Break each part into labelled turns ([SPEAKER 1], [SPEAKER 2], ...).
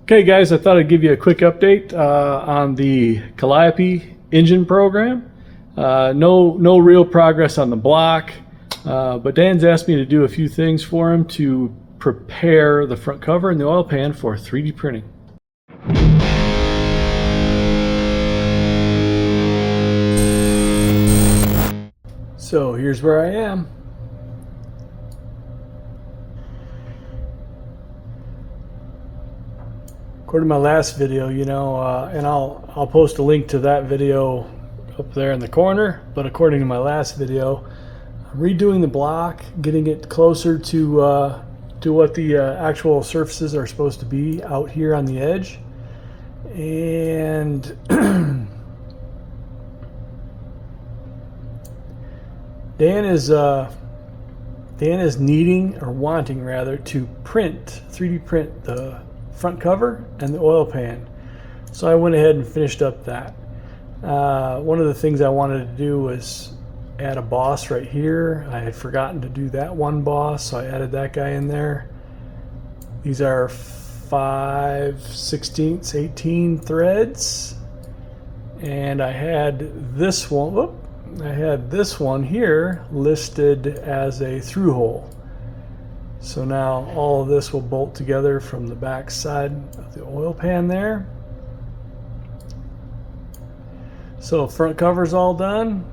[SPEAKER 1] Okay guys, I thought I'd give you a quick update on the Calliope engine program. No real progress on the block, but Dan's asked me to do a few things for him to prepare the front cover and the oil pan for 3D printing. So here's where I am. According to my last video, and I'll post a link to that video up there in the corner, but according to my last video, I'm redoing the block, getting it closer to what the actual surfaces are supposed to be out here on the edge. And Dan is needing, or wanting rather, to 3D print the front cover and the oil pan. So I went ahead and finished up that. One of the things I wanted to do was add a boss right here. I had forgotten to do that one boss, so I added that guy in there. These are 5/16 18 threads, and I had this one here listed as a through hole. So now all of this will bolt together from the back side of the oil pan there. So front cover's all done.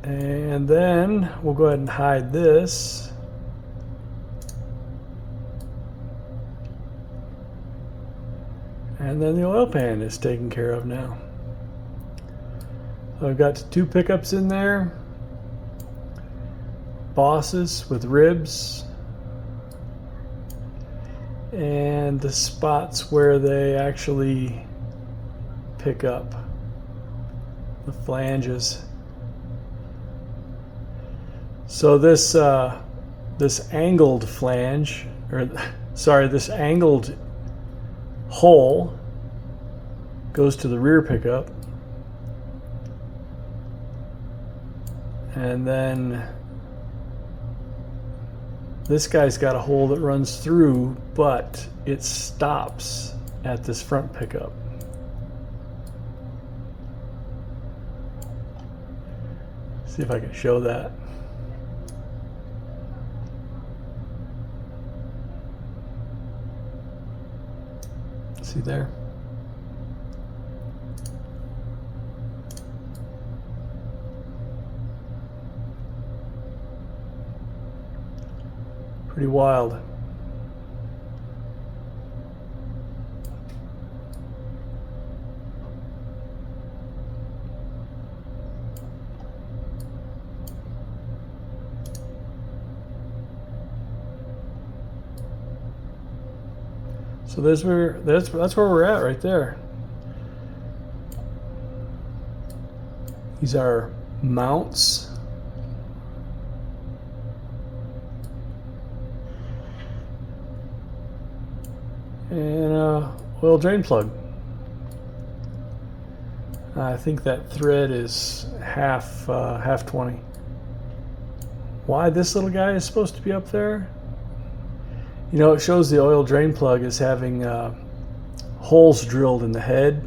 [SPEAKER 1] And then we'll go ahead and hide this. And then the oil pan is taken care of now. So I've got 2 pickups in there. Bosses with ribs. And the spots where they actually pick up, the flanges. So this angled flange, or sorry, this angled hole goes to the rear pickup, and then this guy's got a hole that runs through, but it stops at this front pickup. See if I can show that. See there? Pretty wild. So that's where we're at right there. These are mounts. And oil drain plug. I think that thread is half 20. Why this little guy is supposed to be up there? You know, it shows the oil drain plug is having holes drilled in the head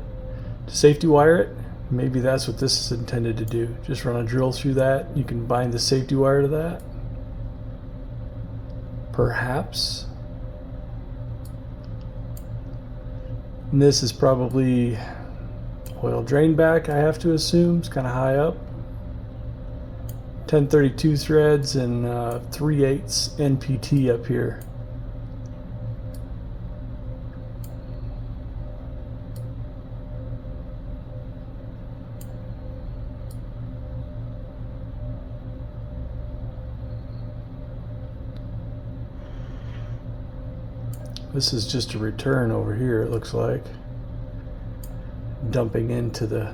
[SPEAKER 1] to safety wire it. Maybe that's what this is intended to do. Just run a drill through that. You can bind the safety wire to that. Perhaps. And this is probably oil drain back, I have to assume. It's kind of high up. 1032 threads and 3/8 NPT up here. This is just a return over here, it looks like. Dumping into the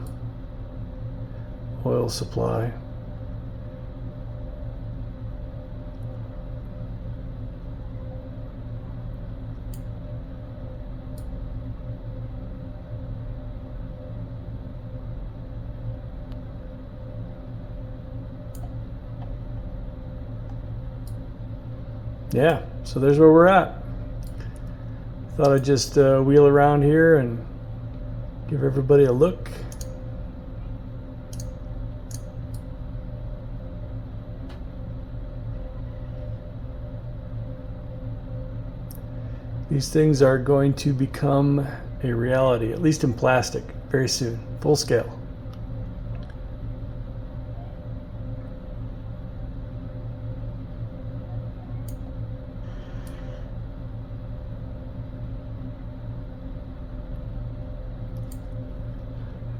[SPEAKER 1] oil supply. Yeah, so there's where we're at. Thought I'd just wheel around here and give everybody a look. These things are going to become a reality, at least in plastic, very soon, full scale.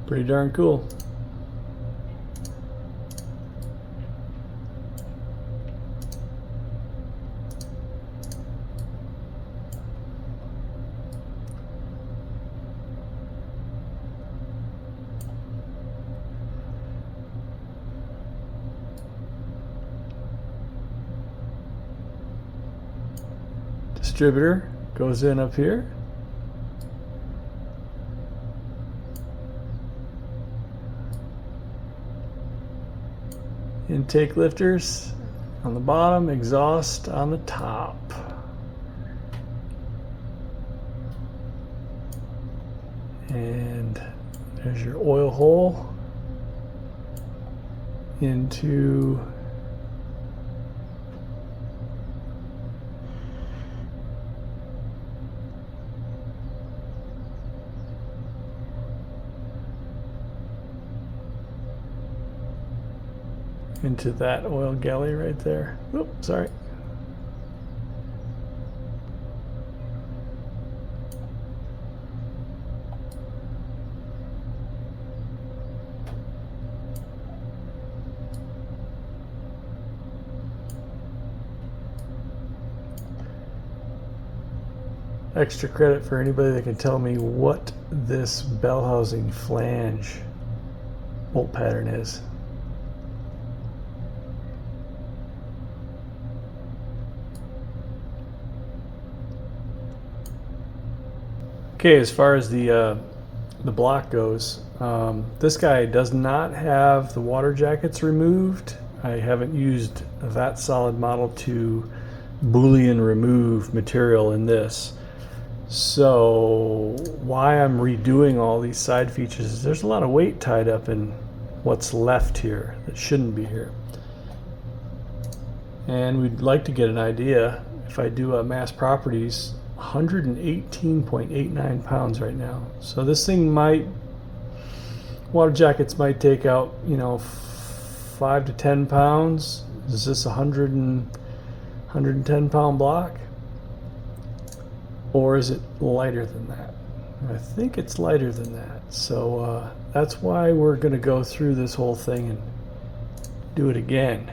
[SPEAKER 1] Pretty darn cool. Distributor goes in up here. Intake lifters on the bottom, exhaust on the top. And there's your oil hole into that oil galley right there. Oop, sorry. Extra credit for anybody that can tell me what this bell housing flange bolt pattern is. Okay, as far as the block goes, this guy does not have the water jackets removed. I haven't used that solid model to Boolean remove material in this. So why I'm redoing all these side features is there's a lot of weight tied up in what's left here that shouldn't be here. And we'd like to get an idea, if I do a mass properties, 118.89 pounds right now. So this thing might, water jackets might take out, 5 to 10 pounds. Is this 110 pound block? Or is it lighter than that? I think it's lighter than that. So that's why we're going to go through this whole thing and do it again.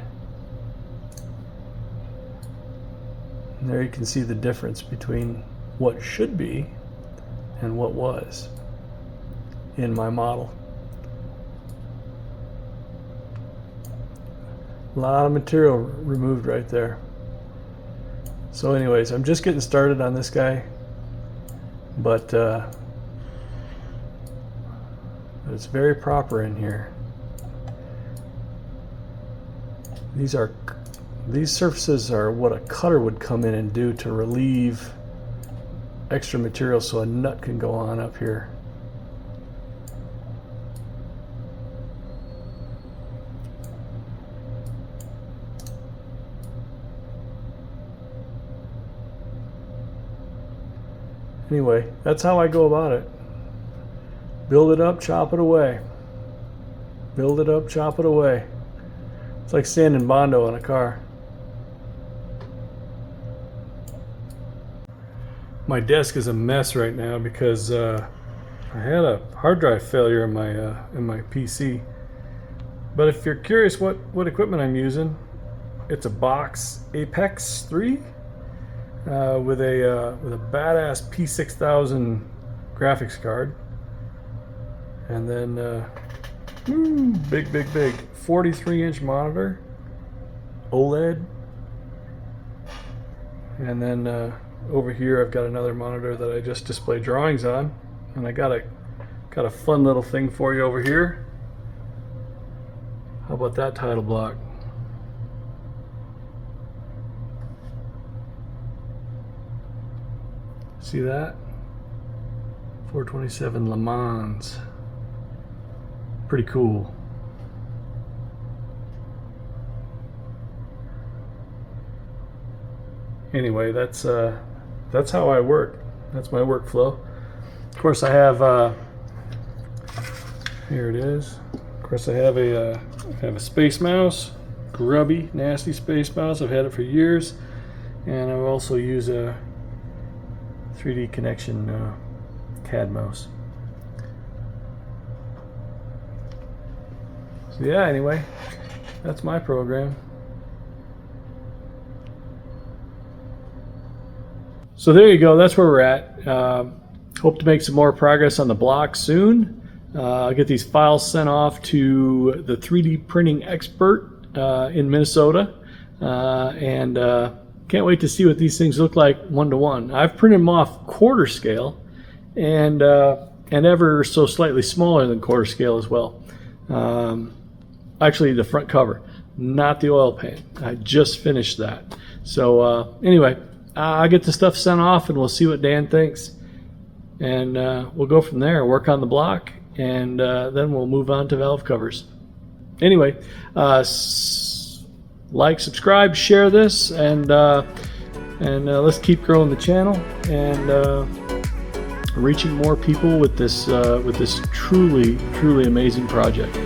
[SPEAKER 1] And there you can see the difference between what should be and what was in my model. A lot of material removed right there. So anyways, I'm just getting started on this guy, but it's very proper in here. These surfaces are what a cutter would come in and do to relieve extra material so a nut can go on up here. Anyway, that's how I go about it. Build it up, chop it away. Build it up, chop it away. It's like sanding Bondo on a car. My desk is a mess right now because I had a hard drive failure in my PC. But if you're curious what equipment I'm using, it's a box Apex 3 with a badass P6000 graphics card, and then big 43-inch monitor, OLED, and then over here I've got another monitor that I just display drawings on, and I got a fun little thing for you over here. How about that title block? See that? 427 Le Mans. Pretty cool. Anyway, that's how I work. That's my workflow. Of course, I have here it is. Of course, I have a space mouse, grubby, nasty space mouse. I've had it for years, and I also use a 3D Connection CAD mouse. So yeah, anyway, that's my program. So there you go. That's where we're at. Hope to make some more progress on the block soon. I'll get these files sent off to the 3D printing expert in Minnesota, and can't wait to see what these things look like one-to-one. I've printed them off quarter scale, and ever so slightly smaller than quarter scale as well. Actually, the front cover, not the oil pan. I just finished that. So anyway, I'll get the stuff sent off, and we'll see what Dan thinks, and we'll go from there. Work on the block, and then we'll move on to valve covers. Anyway, like, subscribe, share this, and let's keep growing the channel and reaching more people with this truly amazing project.